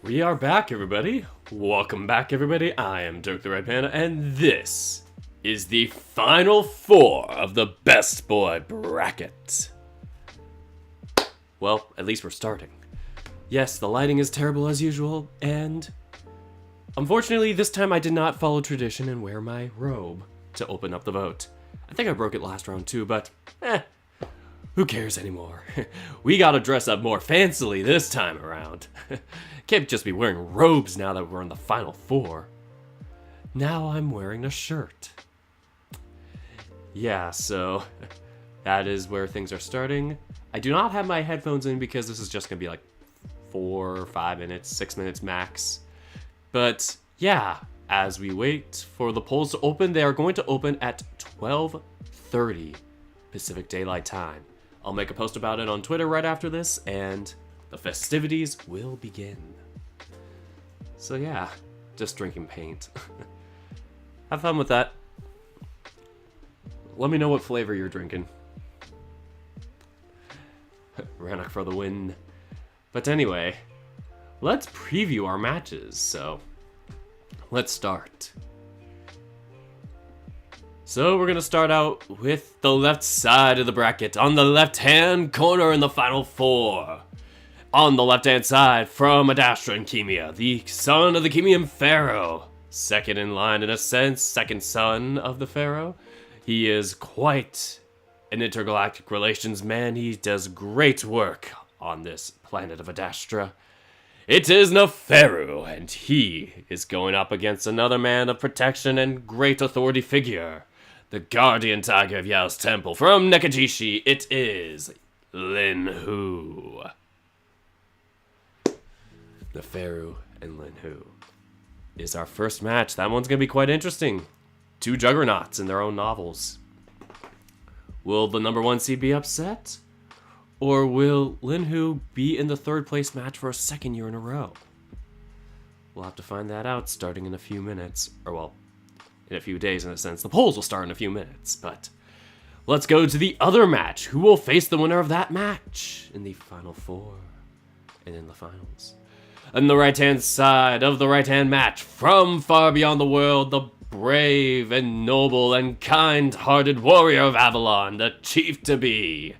We are back, everybody. Welcome back, everybody. I am Dirk the Red Panda, and this is the Final Four of the Best Boy Bracket. Well, at least we're starting. Yes, the lighting is terrible as usual, and unfortunately, this time I did not follow tradition and wear my robe to open up the vote. I think I broke it last round too, but who cares anymore? We gotta dress up more fancily this time around. Can't just be wearing robes now that we're in the Final Four. Now I'm wearing a shirt. Yeah, so that is where things are starting. I do not have my headphones in because this is just gonna be like 4 or 5 minutes, 6 minutes max. But yeah, as we wait for the polls to open, they are going to open at 12:30 Pacific Daylight Time. I'll make a post about it on Twitter right after this, and the festivities will begin. So yeah, just drinking paint. Have fun with that. Let me know what flavor you're drinking. Rannoch for the win. But anyway, let's preview our matches, so let's start. So we're going to start out with the left side of the bracket. On the left-hand corner in the Final Four. On the left-hand side, from Adastra and Chemia, the son of the Chemian Pharaoh. Second in line in a sense, second son of the Pharaoh. He is quite an intergalactic relations man. He does great work on this planet of Adastra. It is Neferu, and he is going up against another man of protection and great authority figure. The guardian tiger of Yao's temple. From Nekajishi, it is Lin Hu. Neferu and Lin Hu is our first match. That one's going to be quite interesting. Two juggernauts in their own novels. Will the number one seed be upset? Or will Lin Hu be in the third place match for a second year in a row? We'll have to find that out starting in a few minutes. Or well, in a few days in a sense. The polls will start in a few minutes, but let's go to the other match. Who will face the winner of that match in the Final Four and in the finals? On the right-hand side of the right-hand match, from far beyond the world, the brave and noble and kind-hearted warrior of Avalon, the chief-to-be.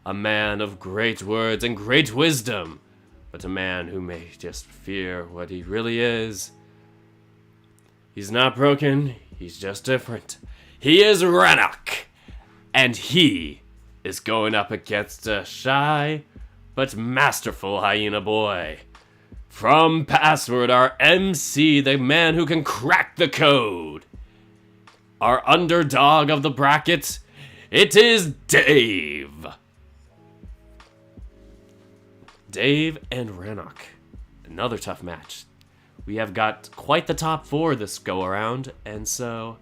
A man of great words and great wisdom, but a man who may just fear what he really is. He's not broken, he's just different. He is Rannoch, and he is going up against a shy but masterful hyena boy. From Password, our MC, the man who can crack the code. Our underdog of the bracket, it is Dave. Dave and Rannoch. Another tough match. We have got quite the top four this go around, and so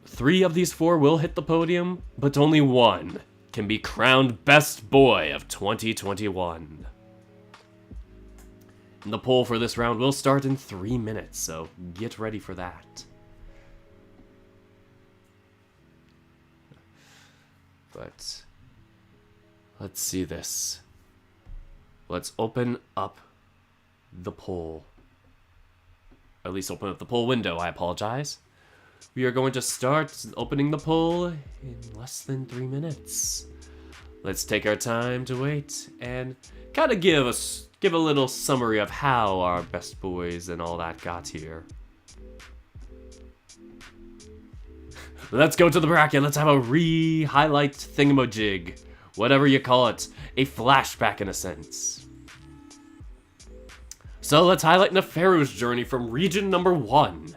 3 of these 4 will hit the podium, but only 1 can be crowned best boy of 2021. And the poll for this round will start in 3 minutes, so get ready for that. But let's see this. Let's open up the poll. At least open up the poll window, I apologize. We are going to start opening the poll in less than 3 minutes. Let's take our time to wait and kind of give a little summary of how our best boys and all that got here. Let's go to the bracket. Let's have a re-highlight thingamajig. Whatever you call it. A flashback in a sense. So let's highlight Neferu's journey from region number 1.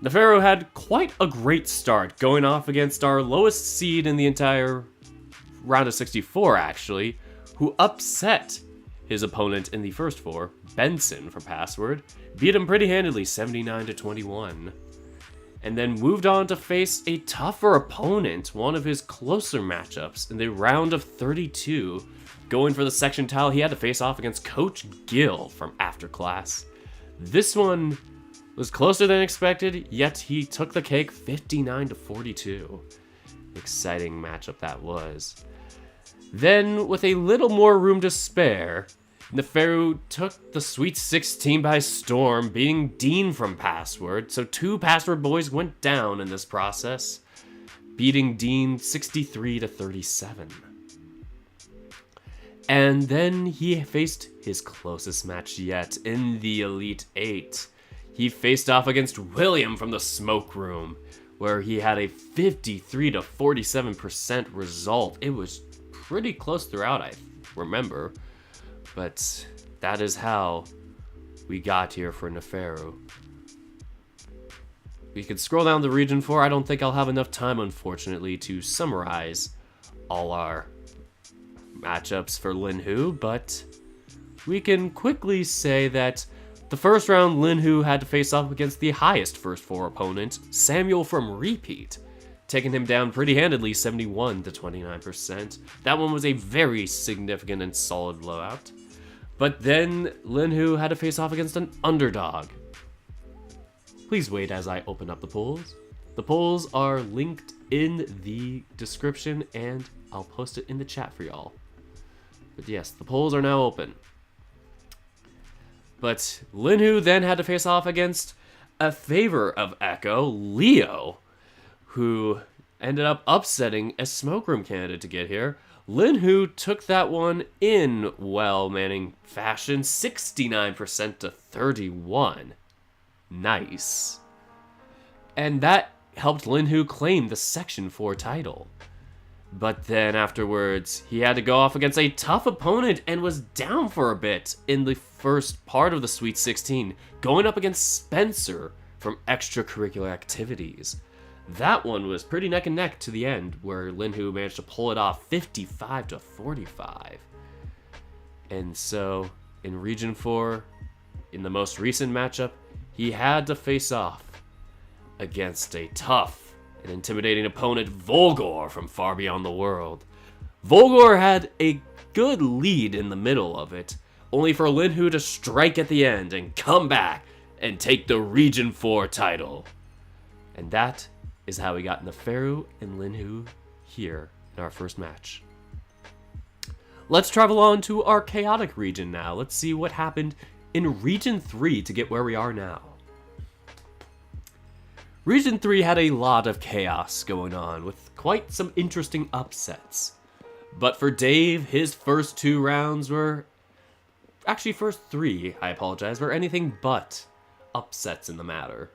Neferu had quite a great start, going off against our lowest seed in the entire round of 64, actually, who upset his opponent in the first 4, Benson for Password, beat him pretty handily, 79-21, and then moved on to face a tougher opponent, one of his closer matchups in the round of 32. Going for the section title, he had to face off against Coach Gill from After Class. This one was closer than expected, yet he took the cake 59-42. Exciting matchup that was. Then, with a little more room to spare, Neferu took the Sweet 16 by storm, beating Dean from Password. So 2 Password boys went down in this process, beating Dean 63-37. And then he faced his closest match yet in the Elite 8. He faced off against William from the Smoke Room, where he had a 53-47% result. It was pretty close throughout, I remember. But that is how we got here for Neferu. We could scroll down to Region 4. I don't think I'll have enough time, unfortunately, to summarize all our matchups for Linhu, but we can quickly say that the first round, Linhu had to face off against the highest first 4 opponent, Samuel from Repeat, taking him down pretty handedly, 71-29%. That one was a very significant and solid blowout. But then Linhu had to face off against an underdog. Please wait as I open up the polls. The polls are linked in the description, and I'll post it in the chat for y'all. But yes, the polls are now open. But Linhu then had to face off against a favor of Echo, Leo, who ended up upsetting a Smoke Room candidate to get here. Linhu took that one in well-manning fashion, 69%-31. Nice. And that helped Linhu claim the Section 4 title. But then afterwards, he had to go off against a tough opponent and was down for a bit in the first part of the Sweet 16, going up against Spencer from Extracurricular Activities. That one was pretty neck and neck to the end, where Linhu managed to pull it off 55-45. And so, in Region 4, in the most recent matchup, he had to face off against a tough and intimidating opponent, Volgor from Far Beyond the World. Volgor had a good lead in the middle of it, only for Linhu to strike at the end and come back and take the Region 4 title. And that is how we got Neferu and Linhu here in our first match. Let's travel on to our chaotic region now. Let's see what happened in Region 3 to get where we are now. Region 3 had a lot of chaos going on, with quite some interesting upsets. But for Dave, his first 2 rounds were... Actually, first 3, I apologize, were anything but upsets in the matter.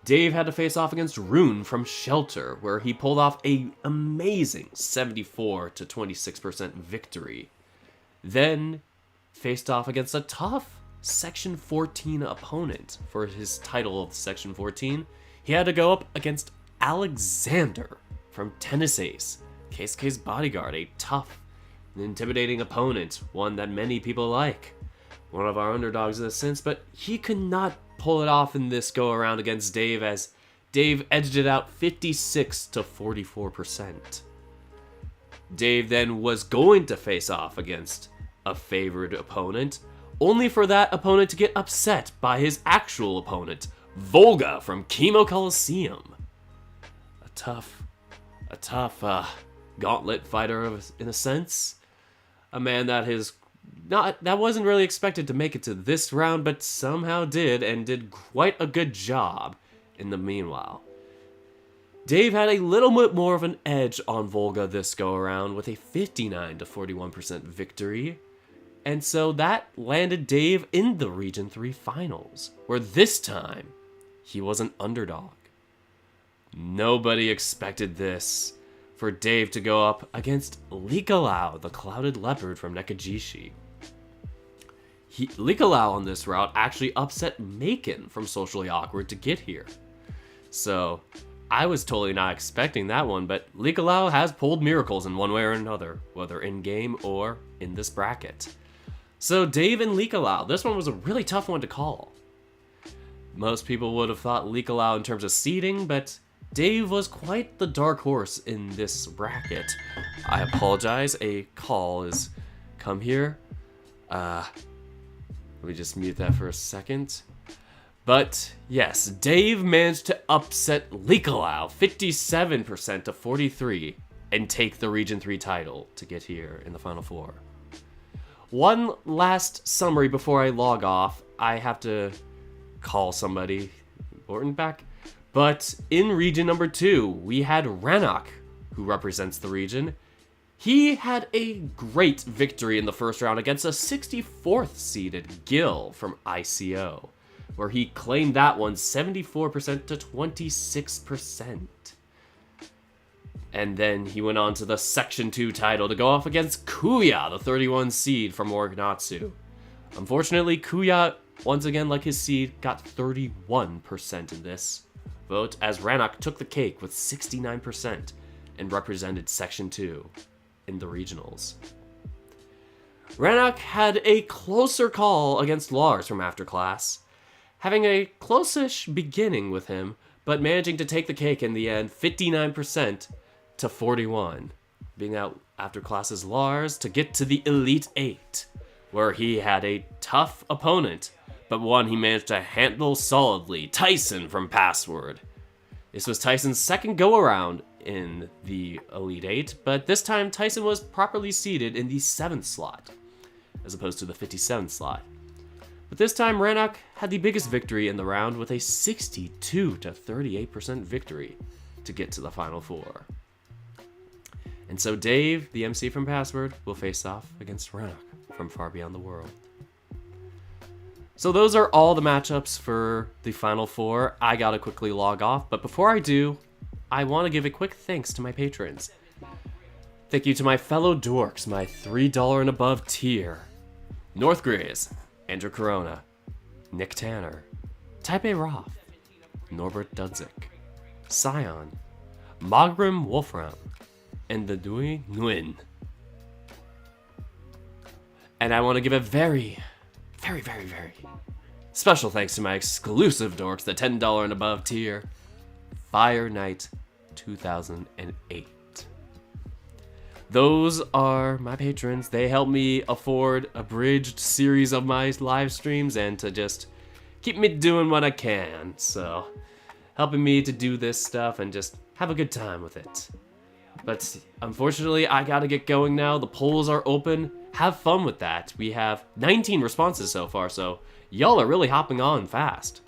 Dave had to face off against Rune from Shelter, where he pulled off an amazing 74-26% victory. Then faced off against a tough Section 14 opponent for his title of Section 14. He had to go up against Alexander from Tennis Ace, Keisuke's bodyguard, a tough and intimidating opponent, one that many people like. One of our underdogs in a sense, but he could not pull it off in this go around against Dave, as Dave edged it out 56-44%. Dave then was going to face off against a favored opponent, only for that opponent to get upset by his actual opponent, Volga from Chemo Coliseum. A tough gauntlet fighter in a sense. A man that wasn't really expected to make it to this round, but somehow did, and did quite a good job in the meanwhile. Dave had a little bit more of an edge on Volga this go around with a 59-41% victory. And so that landed Dave in the Region 3 finals, where this time he was an underdog. Nobody expected this, for Dave to go up against Likalau, the Clouded Leopard from Nekajishi. Likalau on this route actually upset Macon from Socially Awkward to get here. So I was totally not expecting that one, but Likalau has pulled miracles in one way or another, whether in-game or in this bracket. So Dave and Likalau, this one was a really tough one to call. Most people would have thought Likalau in terms of seeding, but Dave was quite the dark horse in this bracket. I apologize, a call has come here. Let me just mute that for a second. But yes, Dave managed to upset Likalau 57%-43 and take the Region 3 title to get here in the Final Four. One last summary before I log off. I have to call somebody important back. But in region number 2, we had Rannoch, who represents the region. He had a great victory in the first round against a 64th seeded Gil from ICO, where he claimed that one 74% to 26%. And then he went on to the Section 2 title to go off against Kuya, the 31 seed from Morganatsu. Unfortunately, Kuya, once again like his seed, got 31% in this vote, as Rannoch took the cake with 69% and represented Section 2 in the regionals. Rannoch had a closer call against Lars from Afterclass, having a close-ish beginning with him, but managing to take the cake in the end, 59% to 41, being out Afterclass's Lars to get to the Elite 8, where he had a tough opponent, but one he managed to handle solidly, Tyson from Password. This was Tyson's second go-around in the Elite 8, but this time Tyson was properly seated in the 7th slot, as opposed to the 57th slot. But this time Rannoch had the biggest victory in the round with a 62 to 38% victory to get to the Final Four. And so Dave, the MC from Password, will face off against Rannoch from Far Beyond the World. So those are all the matchups for the Final Four. I gotta quickly log off, but before I do, I want to give a quick thanks to my patrons. Thank you to my fellow dorks, my $3 and above tier. North Grizz, Andrew Corona, Nick Tanner, Type A Roth, Norbert Dudzik, Scion, Mogrim Wolfram, and the Dui Nguyen. And I want to give a very special thanks to my exclusive dorks, the $10 and above tier, Fire Knight 2008. Those are my patrons. They help me afford a abridged series of my live streams and to just keep me doing what I can. So, helping me to do this stuff and just have a good time with it. But unfortunately, I gotta get going now. The polls are open. Have fun with that. We have 19 responses so far, so y'all are really hopping on fast.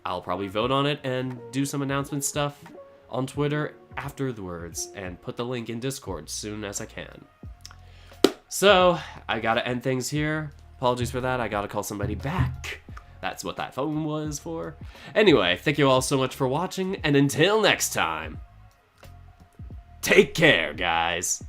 I'll probably vote on it and do some announcement stuff on Twitter afterwards and put the link in Discord as soon as I can. So, I gotta end things here. Apologies for that. I gotta call somebody back. That's what that phone was for. Anyway, thank you all so much for watching, and until next time, take care, guys.